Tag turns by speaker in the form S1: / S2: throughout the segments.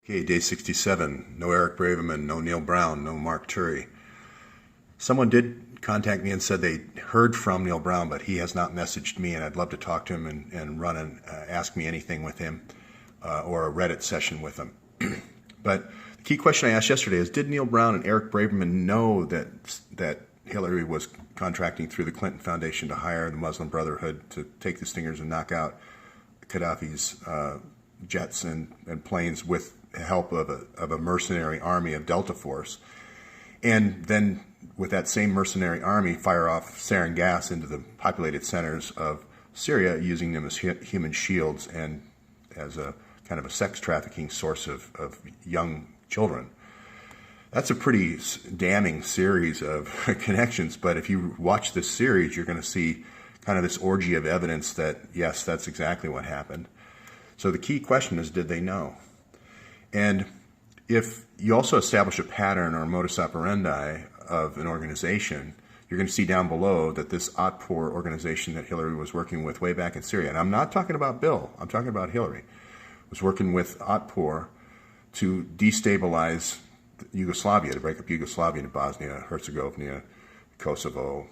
S1: Okay, day 67. No Eric Braverman, no Neil Brown, no Mark Turi. Someone did contact me and said they heard from Neil Brown, but he has not messaged me, and I'd love to talk to him and run and ask me anything with him or a Reddit session with him. But the key question I asked yesterday is, did Neil Brown and Eric Braverman know that Hillary was contracting through the Clinton Foundation to hire the Muslim Brotherhood to take the Stingers and knock out Gaddafi's jets and planes with help of a mercenary army of Delta Force, and then with that same mercenary army fire off sarin gas into the populated centers of Syria, using them as human shields and as a kind of a sex trafficking source of young children. That's a pretty damning series of connections, but if you watch this series, you're going to see kind of this orgy of evidence that, yes, that's exactly what happened. So the key question is, did they know? And if you also establish a pattern or a modus operandi of an organization, you're going to see down below that this Otpor organization that Hillary was working with way back in Syria, and I'm not talking about Bill, I'm talking about Hillary, was working with Otpor to destabilize Yugoslavia, to break up Yugoslavia into Bosnia, Herzegovina, Kosovo,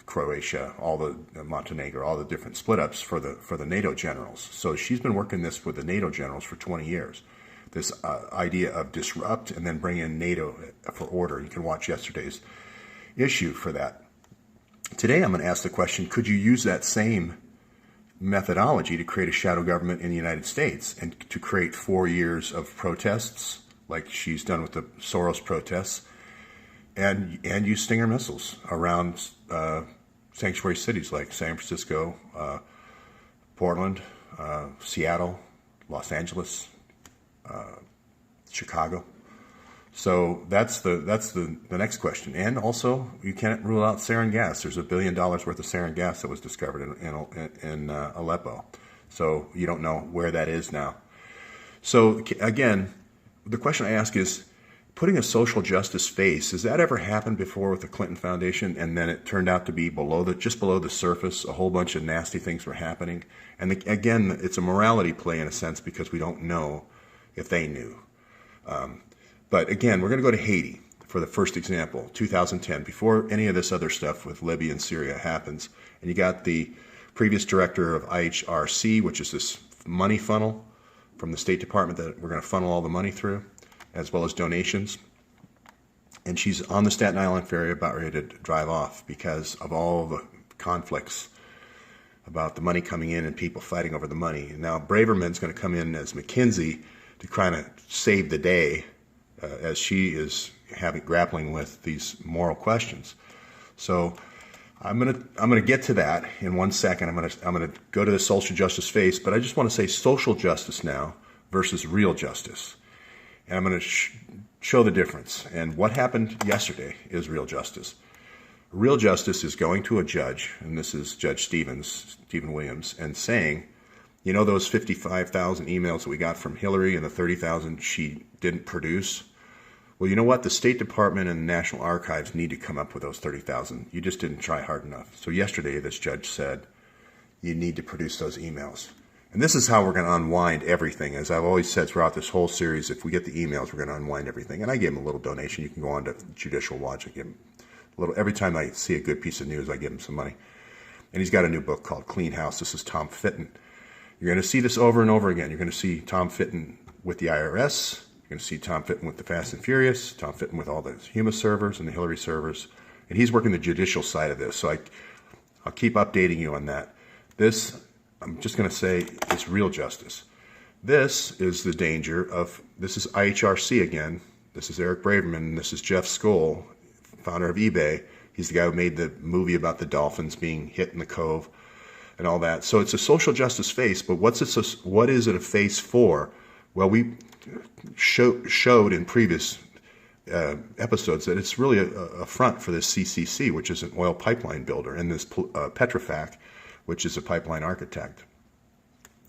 S1: Croatia, all the Montenegro, all the different split-ups for the NATO generals. So she's been working this with the NATO generals for 20 years. This idea of disrupt and then bring in NATO for order. You can watch yesterday's issue for that. Today I'm going to ask the question, could you use that same methodology to create a shadow government in the United States and to create 4 years of protests like she's done with the Soros protests, and use Stinger missiles around sanctuary cities like San Francisco, Portland, Seattle, Los Angeles, Chicago? So that's the next question. And also, you can't rule out sarin gas. There's $1 billion worth of sarin gas that was discovered in Aleppo. So you don't know where that is now. So again, the question I ask is, putting a social justice face, has that ever happened before with the Clinton Foundation, and then it turned out to be just below the surface, a whole bunch of nasty things were happening? And again, it's a morality play in a sense, because we don't know if they knew. But again, we're going to go to Haiti for the first example, 2010, before any of this other stuff with Libya and Syria happens. And you got the previous director of IHRC, which is this money funnel from the State Department that we're going to funnel all the money through, as well as donations. And she's on the Staten Island ferry about ready to drive off because of all the conflicts about the money coming in and people fighting over the money. And now Braverman's going to come in as McKinsey to kind of save the day as she is grappling with these moral questions. So I'm gonna get to that in 1 second. I'm gonna go to the social justice face, but I just want to say social justice now versus real justice. And I'm going to show the difference. And what happened yesterday is real justice. Real justice is going to a judge, and this is Judge Stephen Williams, and saying, you know those 55,000 emails that we got from Hillary and the 30,000 she didn't produce? Well, you know what? The State Department and the National Archives need to come up with those 30,000. You just didn't try hard enough. So yesterday, this judge said, you need to produce those emails. And this is how we're going to unwind everything. As I've always said throughout this whole series, if we get the emails, we're going to unwind everything. And I gave him a little donation. You can go on to Judicial Watch and give him a little. Every time I see a good piece of news, I give him some money. And he's got a new book called Clean House. This is Tom Fitton. You're going to see this over and over again. You're going to see Tom Fitton with the IRS. You're going to see Tom Fitton with the Fast and Furious, Tom Fitton with all the Huma servers and the Hillary servers. And he's working the judicial side of this. So I'll keep updating you on that. This, I'm just going to say, is real justice. This is the danger of, this is IHRC again. This is Eric Braverman. And this is Jeff Skoll, founder of eBay. He's the guy who made the movie about the dolphins being hit in the cove and all that. So it's a social justice face, but what is it a face for? Well, we showed in previous episodes that it's really a front for this CCC, which is an oil pipeline builder, and this Petrofac, which is a pipeline architect.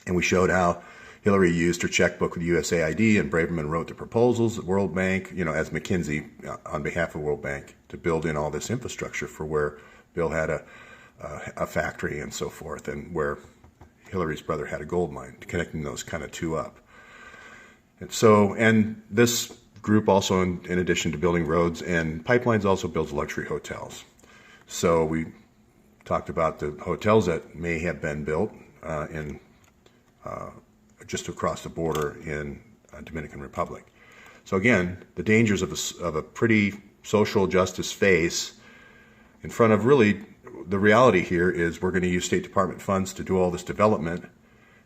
S1: And we showed how Hillary used her checkbook with USAID, and Braverman wrote the proposals at World Bank, as McKinsey on behalf of World Bank, to build in all this infrastructure for where Bill had a factory and so forth, and where Hillary's brother had a gold mine, connecting those kind of two up. And this group also, in addition to building roads and pipelines, also builds luxury hotels. So we talked about the hotels that may have been built in just across the border in Dominican Republic. So again, the dangers of a pretty social justice face in front of really the reality here is we're going to use State Department funds to do all this development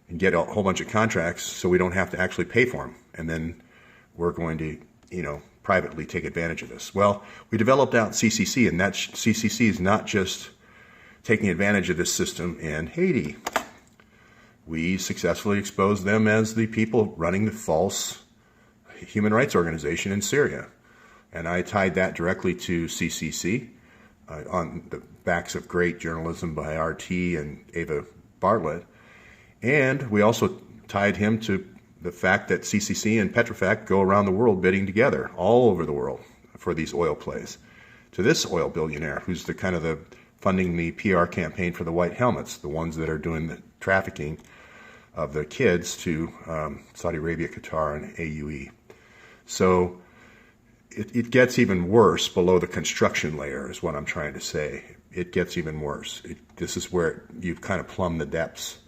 S1: and get a whole bunch of contracts so we don't have to actually pay for them. And then we're going to, privately take advantage of this. Well, we developed out CCC, and that CCC is not just taking advantage of this system in Haiti. We successfully exposed them as the people running the false human rights organization in Syria. And I tied that directly to CCC on the backs of great journalism by RT and Ava Bartlett. And we also tied him to the fact that CCC and Petrofac go around the world bidding together, all over the world, for these oil plays. To this oil billionaire, who's the funding the PR campaign for the White Helmets, the ones that are doing the trafficking of the kids to Saudi Arabia, Qatar, and AUE. So it gets even worse below the construction layer, is what I'm trying to say. It gets even worse. This is where you've kind of plumbed the depths.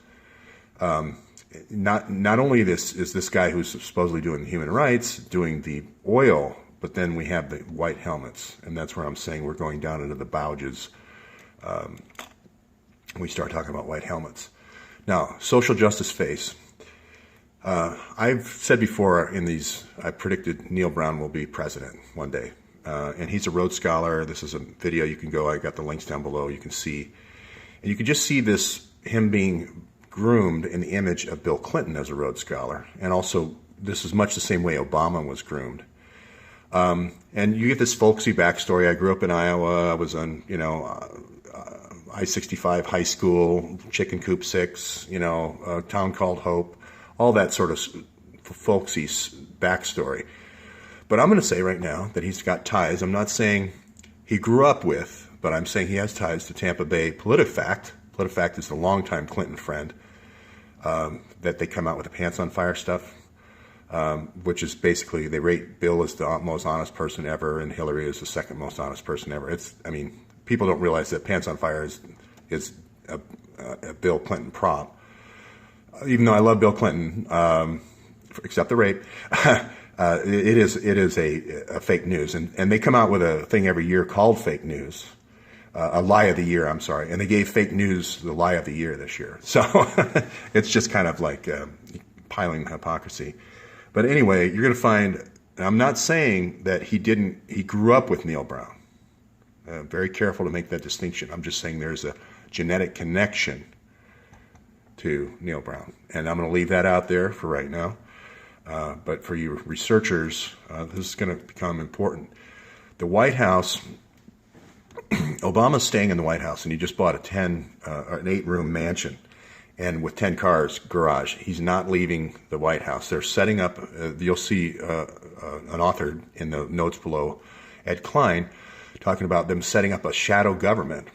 S1: Not only is this guy who's supposedly doing human rights doing the oil, but then we have the white helmets, and that's where I'm saying we're going down into the bouges. We start talking about white helmets. Now, social justice face. I've said before I predicted Neil Brown will be president one day, and he's a Rhodes Scholar. This is a video you can go. I got the links down below. You can see, and you can just see him being groomed in the image of Bill Clinton as a Rhodes Scholar. And also, this is much the same way Obama was groomed. And you get this folksy backstory. I grew up in Iowa. I was on, I-65 high school, Chicken Coop 6, a town called Hope, all that sort of folksy backstory. But I'm going to say right now that he's got ties. I'm not saying he grew up with, but I'm saying he has ties to Tampa Bay PolitiFact. PolitiFact is the longtime Clinton friend that they come out with the pants on fire stuff, which is basically they rate Bill as the most honest person ever and Hillary as the second most honest person ever. People don't realize that pants on fire is a Bill Clinton prop. Even though I love Bill Clinton, except the rape, it is a fake news, and they come out with a thing every year called fake news. A lie of the year, I'm sorry. And they gave fake news the lie of the year this year. So it's just kind of like piling hypocrisy. But anyway, you're going to find, I'm not saying that he grew up with Neil Brown. Very careful to make that distinction. I'm just saying there's a genetic connection to Neil Brown. And I'm going to leave that out there for right now. But for you researchers, this is going to become important. The White House... Obama's staying in the White House, and he just bought an 8-room mansion, and with 10 cars garage. He's not leaving the White House. They're setting up. You'll see an author in the notes below, Ed Klein, talking about them setting up a shadow government.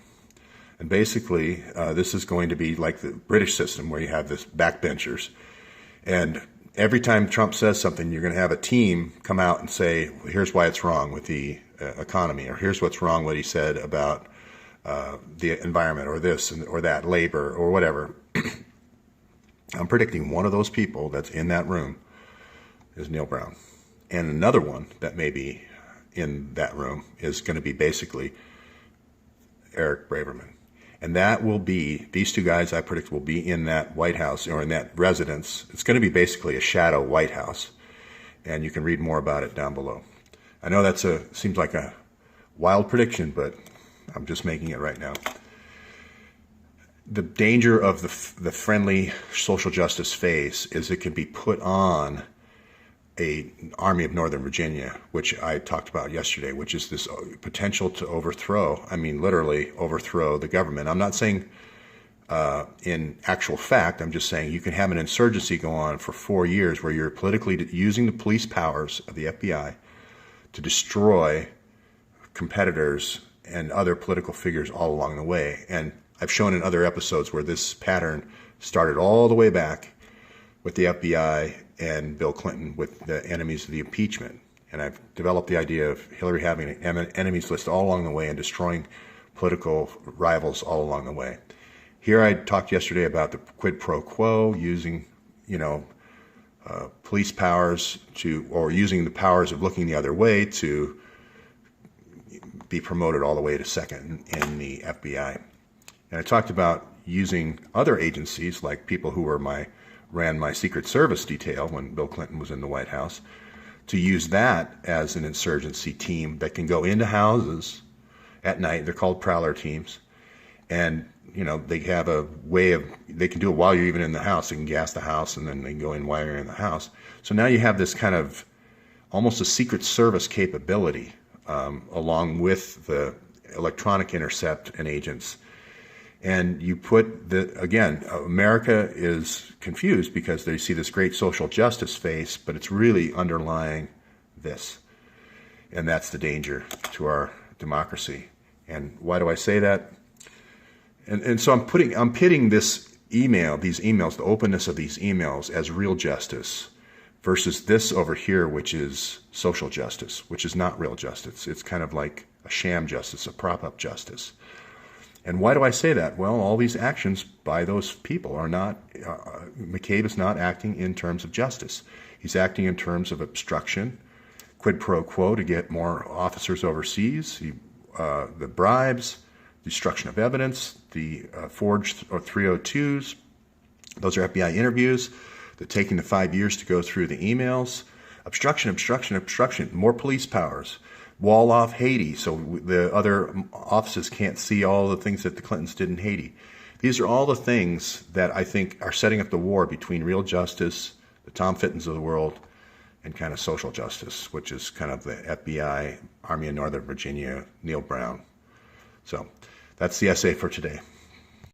S1: And basically, this is going to be like the British system, where you have this backbenchers, and every time Trump says something, you're going to have a team come out and say, well, here's why it's wrong with the economy, or here's what's wrong what he said about the environment, or this or that, labor, or whatever. I'm predicting one of those people that's in that room is Neil Brown. And another one that may be in that room is going to be basically Eric Braverman. And that will be, these two guys I predict will be in that White House, or in that residence. It's going to be basically a shadow White House. And you can read more about it down below. I know seems like a wild prediction, but I'm just making it right now. The danger of the friendly social justice face is it can be put on an Army of Northern Virginia, which I talked about yesterday, which is this potential to overthrow, literally overthrow the government. I'm not saying in actual fact, I'm just saying you can have an insurgency go on for 4 years where you're politically using the police powers of the FBI to destroy competitors and other political figures all along the way. And I've shown in other episodes where this pattern started all the way back with the FBI and Bill Clinton with the enemies of the impeachment. And I've developed the idea of Hillary having an enemies list all along the way and destroying political rivals all along the way. Here I talked yesterday about the quid pro quo, using, police powers or using the powers of looking the other way to be promoted all the way to second in the FBI. And I talked about using other agencies, like people who ran my Secret Service detail when Bill Clinton was in the White House, to use that as an insurgency team that can go into houses at night. They're called prowler teams. And, they have a way they can do it while you're even in the house. They can gas the house and then they can go in while you're in the house. So now you have this kind of almost a Secret Service capability, along with the electronic intercept and agents. And you put again, America is confused because they see this great social justice face, but it's really underlying this. And that's the danger to our democracy. And why do I say that? And so I'm pitting these emails, the openness of these emails as real justice versus this over here, which is social justice, which is not real justice. It's kind of like a sham justice, a prop-up justice. And why do I say that? Well, all these actions by those people are not, McCabe is not acting in terms of justice. He's acting in terms of obstruction, quid pro quo to get more officers overseas, the bribes, destruction of evidence, the forged or 302s. Those are FBI interviews. The taking the 5 years to go through the emails. Obstruction, more police powers. Wall off Haiti so the other offices can't see all the things that the Clintons did in Haiti. These are all the things that I think are setting up the war between real justice, the Tom Fittons of the world, and kind of social justice, which is kind of the FBI, Army of Northern Virginia, Neil Brown. So that's the essay for today.